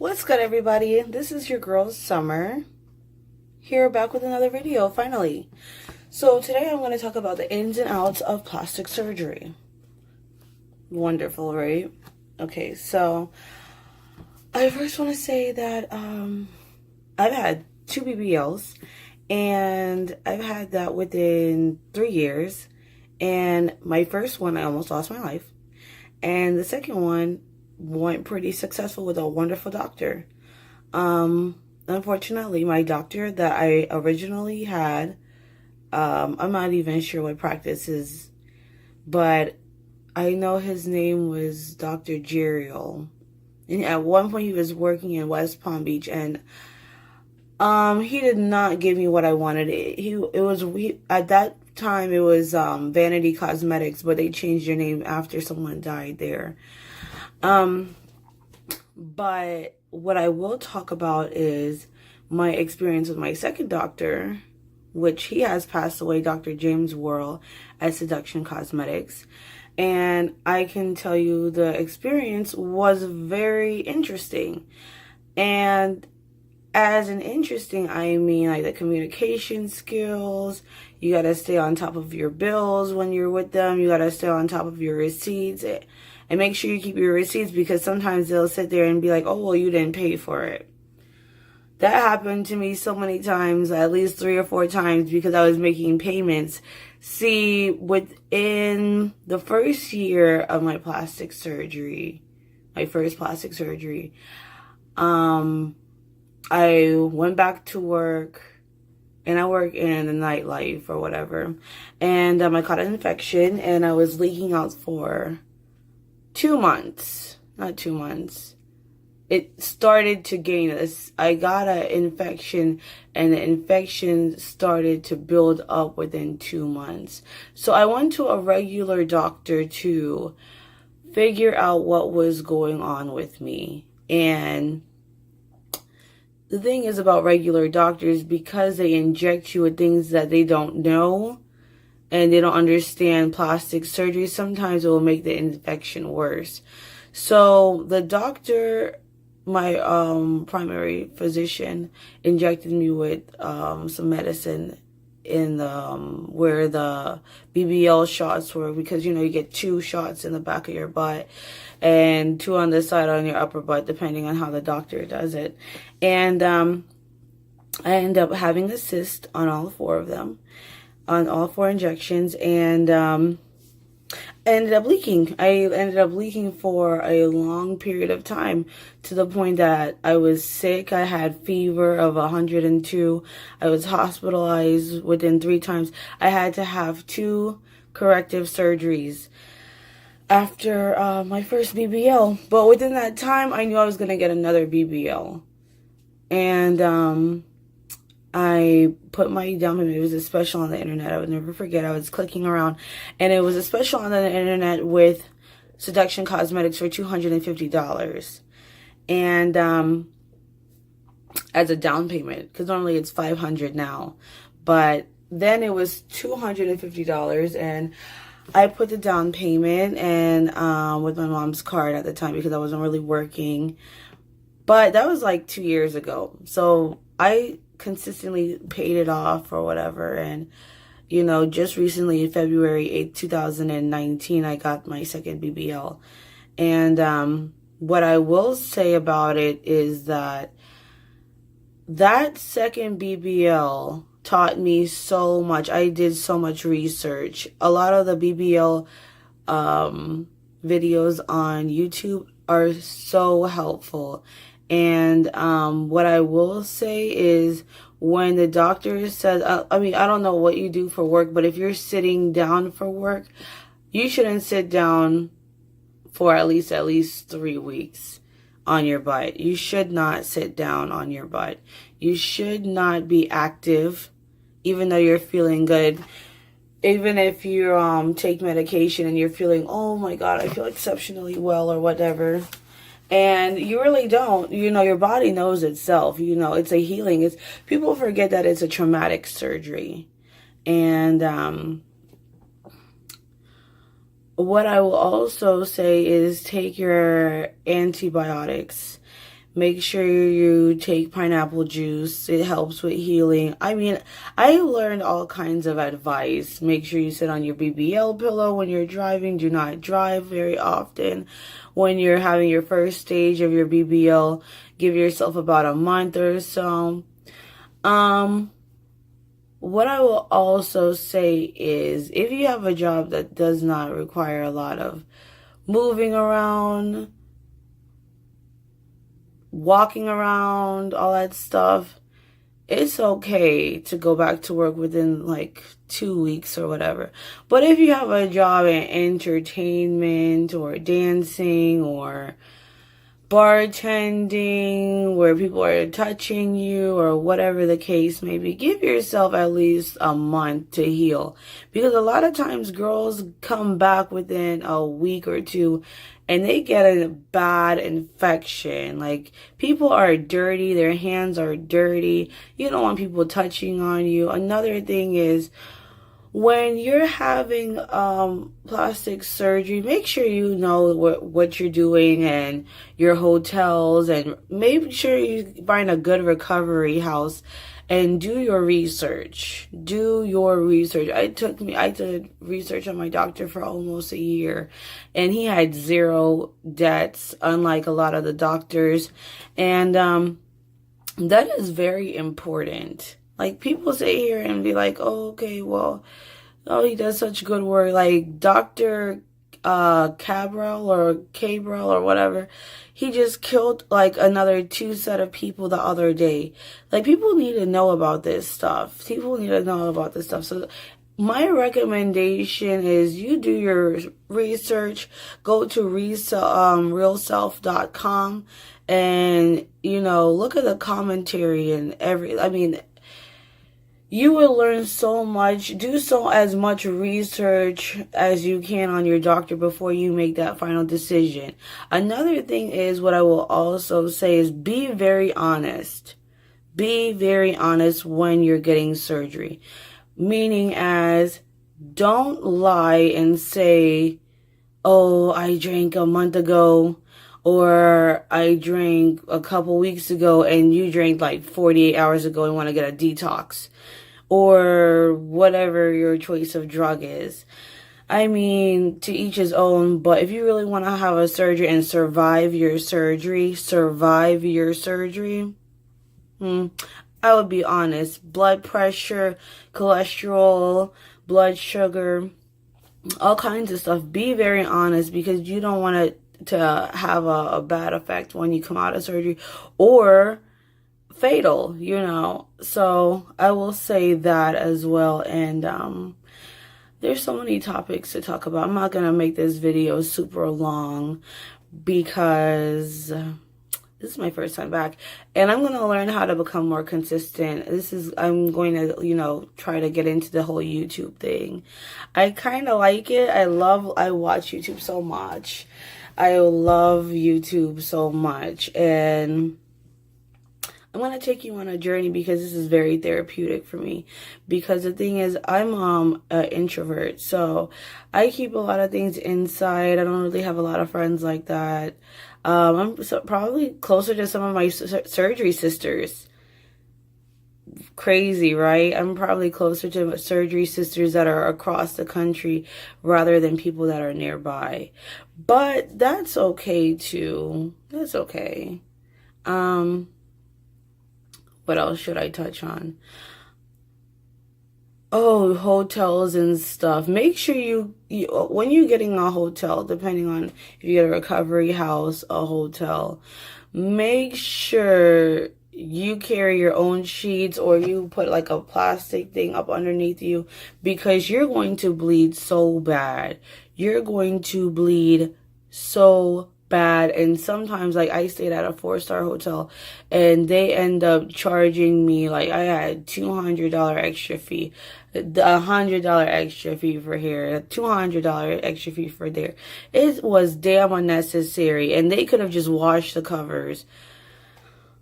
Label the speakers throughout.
Speaker 1: What's good, everybody? This is your girl Summer, here back with another video finally. So today I'm going to talk about the ins and outs of plastic surgery. Wonderful, right? Okay, so I first want to say that I've had 2 BBLs, and I've had that within 3 years. And my first one, I almost lost my life, and the second one went pretty successful with a wonderful doctor. Unfortunately, my doctor that I originally had, I'm not even sure what practice is, but I know his name was Dr. Jeriel. And at one point he was working in West Palm Beach, and he did not give me what I wanted. At that time it was Vanity Cosmetics, but they changed their name after someone died there. But what I will talk about is my experience with my second doctor, which he has passed away, Dr. James Worrell at Seduction Cosmetics. And I can tell you the experience was very interesting. And as in interesting, I mean like the communication skills. You got to stay on top of your bills when you're with them. You got to stay on top of your receipts. And make sure you keep your receipts, because sometimes they'll sit there and be like, oh, well, you didn't pay for it. That happened to me so many times, at least 3 or 4 times, because I was making payments. See, within the first year of my plastic surgery, my first plastic surgery, I went back to work, and I work in the nightlife or whatever. And I caught an infection, and I was leaking out for 2 months, not 2 months. It started to gain us. I got an infection, and the infection started to build up within 2 months. So I went to a regular doctor to figure out what was going on with me. And the thing is about regular doctors, because they inject you with things that they don't know, and they don't understand plastic surgery, sometimes it will make the infection worse. So the doctor, my primary physician, injected me with some medicine in the where the BBL shots were, because you get 2 shots in the back of your butt and 2 on the side on your upper butt, depending on how the doctor does it. And I ended up having a cyst on all 4 of them, on all 4 injections, and I ended up leaking. I ended up leaking for a long period of time, to the point that I was sick. I had fever of 102. I was hospitalized within 3 times. I had to have 2 corrective surgeries after my first BBL. But within that time, I knew I was going to get another BBL. And I put my down payment. It was a special on the internet. I would never forget. I was clicking around, and it was a special on the internet with Seduction Cosmetics for $250. And as a down payment, because normally it's $500 now, but then it was $250, and I put the down payment and with my mom's card at the time, because I wasn't really working. But that was like 2 years ago. So I consistently paid it off or whatever. And, just recently, February 8th, 2019, I got my second BBL. And what I will say about it is that second BBL taught me so much. I did so much research. A lot of the BBL videos on YouTube are so helpful. And what I will say is, when the doctor says, I don't know what you do for work, but if you're sitting down for work, you shouldn't sit down for at least 3 weeks on your butt. You should not sit down on your butt. You should not be active, even though you're feeling good. Even if you take medication and you're feeling, oh my God, I feel exceptionally well or whatever. And you really don't. Your body knows itself. It's a healing. People forget that it's a traumatic surgery. And what I will also say is, take your antibiotics, Make sure you take pineapple juice. It helps with healing. I mean, I learned all kinds of advice. Make sure you sit on your BBL pillow when you're driving. Do not drive very often. When you're having your first stage of your BBL, give yourself about a month or so. What I will also say is, if you have a job that does not require a lot of moving around, walking around, all that stuff, it's okay to go back to work within like 2 weeks or whatever. But if you have a job in entertainment or dancing or bartending where people are touching you or whatever the case may be, give yourself at least a month to heal, because a lot of times girls come back within a week or two and they get a bad infection. Like, people are dirty, their hands are dirty, you don't want people touching on you. Another thing is, when you're having plastic surgery, make sure you know what you're doing and your hotels, and make sure you find a good recovery house and do your research. Do your research. I did research on my doctor for almost a year, and he had 0 debts, unlike a lot of the doctors. And that is very important. Like, people sit here and be like, oh, okay, well, oh, he does such good work. Like, Dr. Cabral or whatever, he just killed like another 2 set of people the other day. Like, people need to know about this stuff. People need to know about this stuff. So my recommendation is you do your research, go to realself.com and, look at the commentary and you will learn so much. Do as much research as you can on your doctor before you make that final decision. Another thing is, what I will also say is, be very honest. Be very honest when you're getting surgery. Meaning as, don't lie and say, oh, I drank a month ago, or I drank a couple weeks ago, and you drank like 48 hours ago and want to get a detox, or whatever your choice of drug is. I mean, to each his own, but if you really want to have a surgery and survive your surgery, I would be honest. Blood pressure, cholesterol, blood sugar, all kinds of stuff. Be very honest, because you don't want to have a bad effect when you come out of surgery, or fatal, So I will say that as well. And there's so many topics to talk about. I'm not going to make this video super long, because this is my first time back, and I'm going to learn how to become more consistent. I'm going to, try to get into the whole YouTube thing. I kind of like it. I watch YouTube so much. I love YouTube so much, and I'm going to take you on a journey, because this is very therapeutic for me. Because the thing is, I'm an introvert, so I keep a lot of things inside. I don't really have a lot of friends like that. I'm probably closer to some of my surgery sisters. Crazy, right? I'm probably closer to surgery sisters that are across the country rather than people that are nearby. But that's okay too. That's okay. What else should I touch on? Oh, hotels and stuff. Make sure you when you're getting a hotel, depending on if you get a recovery house, a hotel, make sure you carry your own sheets, or you put like a plastic thing up underneath you, because you're going to bleed so bad. You're going to bleed so bad. And sometimes, like, I stayed at a 4-star hotel, and they end up charging me, like, I had $200 extra fee, $100 extra fee for here, $200 extra fee for there. It was damn unnecessary, and they could have just washed the covers,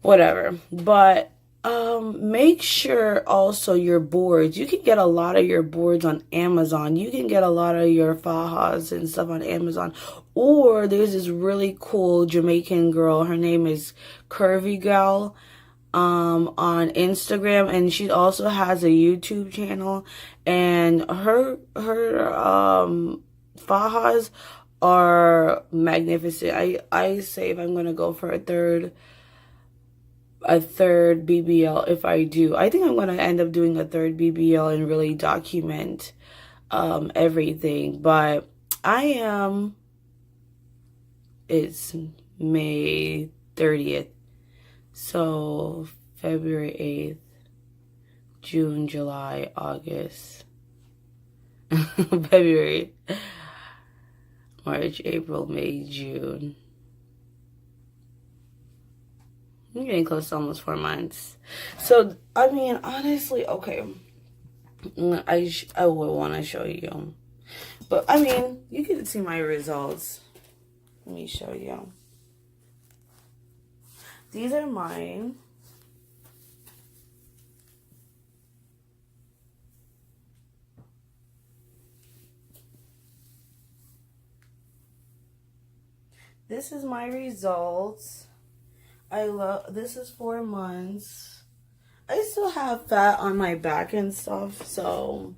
Speaker 1: whatever. But Make sure also your boards. You can get a lot of your boards on Amazon. You can get a lot of your fajas and stuff on Amazon. Or there's this really cool Jamaican girl. Her name is Curvy Gal on Instagram, and she also has a YouTube channel, and her fajas are magnificent. I say if I'm gonna go for a third BBL, if I do, I think I'm gonna end up doing a third BBL and really document everything. But it's May 30th, so February 8th, June, July, August, February, March, April, May, June. I'm getting close to almost 4 months. So, I mean, honestly, okay, I would want to show you. But, I mean, you can see my results. Let me show you. These are mine. This is my results. This is 4 months. I still have fat on my back and stuff, so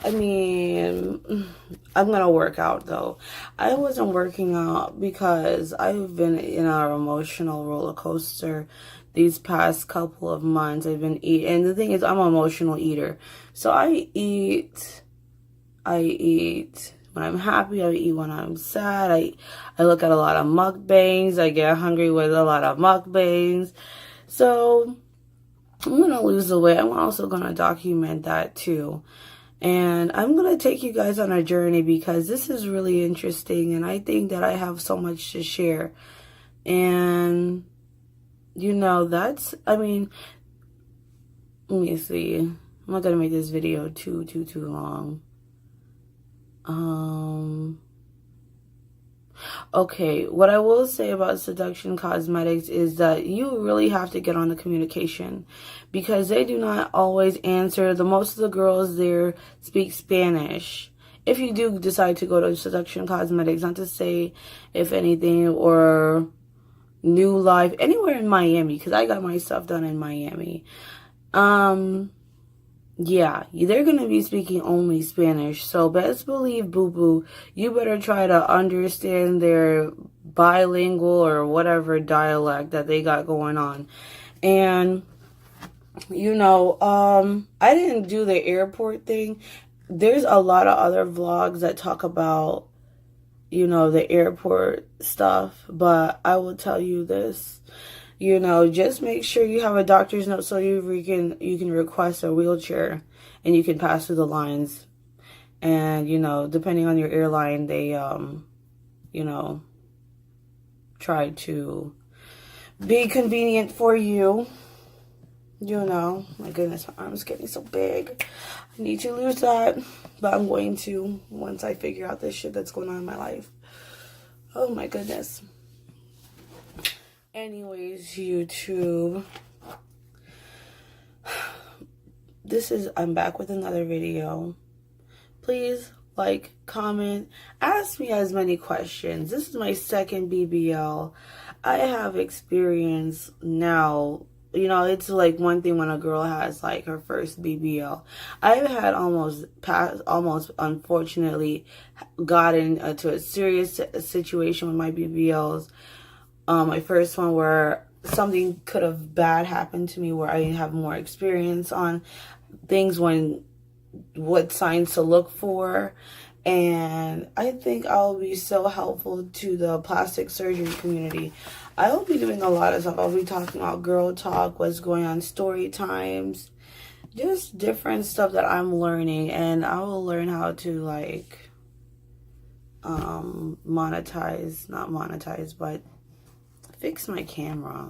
Speaker 1: I mean, I'm gonna work out though. I wasn't working out because I've been in an emotional roller coaster these past couple of months. I've been eating, and the thing is, I'm an emotional eater, so I eat when I'm happy, I eat when I'm sad. I look at a lot of mukbangs. I get hungry with a lot of mukbangs. So I'm going to lose the weight. I'm also going to document that too. And I'm going to take you guys on a journey because this is really interesting. And I think that I have so much to share. And, you know, I mean, let me see. I'm not going to make this video too long. Okay, what I will say about Seduction Cosmetics is that you really have to get on the communication because they do not always answer. Most of the girls there speak Spanish. If you do decide to go to Seduction Cosmetics, not to say if anything, or New Life, anywhere in Miami, because I got my stuff done in Miami. Yeah, they're going to be speaking only Spanish. So best believe, boo-boo, you better try to understand their bilingual or whatever dialect that they got going on. And, you know, I didn't do the airport thing. There's a lot of other vlogs that talk about, you know, the airport stuff. But I will tell you this. You know, just make sure you have a doctor's note so you can request a wheelchair and you can pass through the lines. And, you know, depending on your airline, they, you know, try to be convenient for you. You know, my goodness, my arm's getting so big. I need to lose that, but I'm going to once I figure out this shit that's going on in my life. Oh my goodness. Anyways, YouTube, I'm back with another video. Please like, comment, ask me as many questions. This is my second BBL. I have experience now. You know, it's like one thing when a girl has like her first BBL. I've had almost unfortunately gotten into a serious situation with my BBLs. My first one where something could have bad happened to me, where I have more experience on things, what signs to look for. And I think I'll be so helpful to the plastic surgery community. I will be doing a lot of stuff. I'll be talking about girl talk, what's going on, story times, just different stuff that I'm learning. And I will learn how to like not monetize, but fix my camera.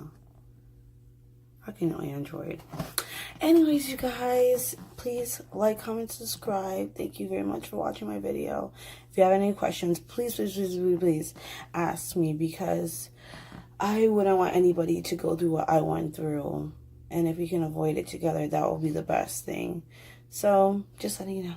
Speaker 1: Fucking Android. Anyways, you guys, please like, comment, subscribe. Thank you very much for watching my video. If you have any questions, please ask me, because I wouldn't want anybody to go through what I went through. And if we can avoid it together, that will be the best thing. So, just letting you know.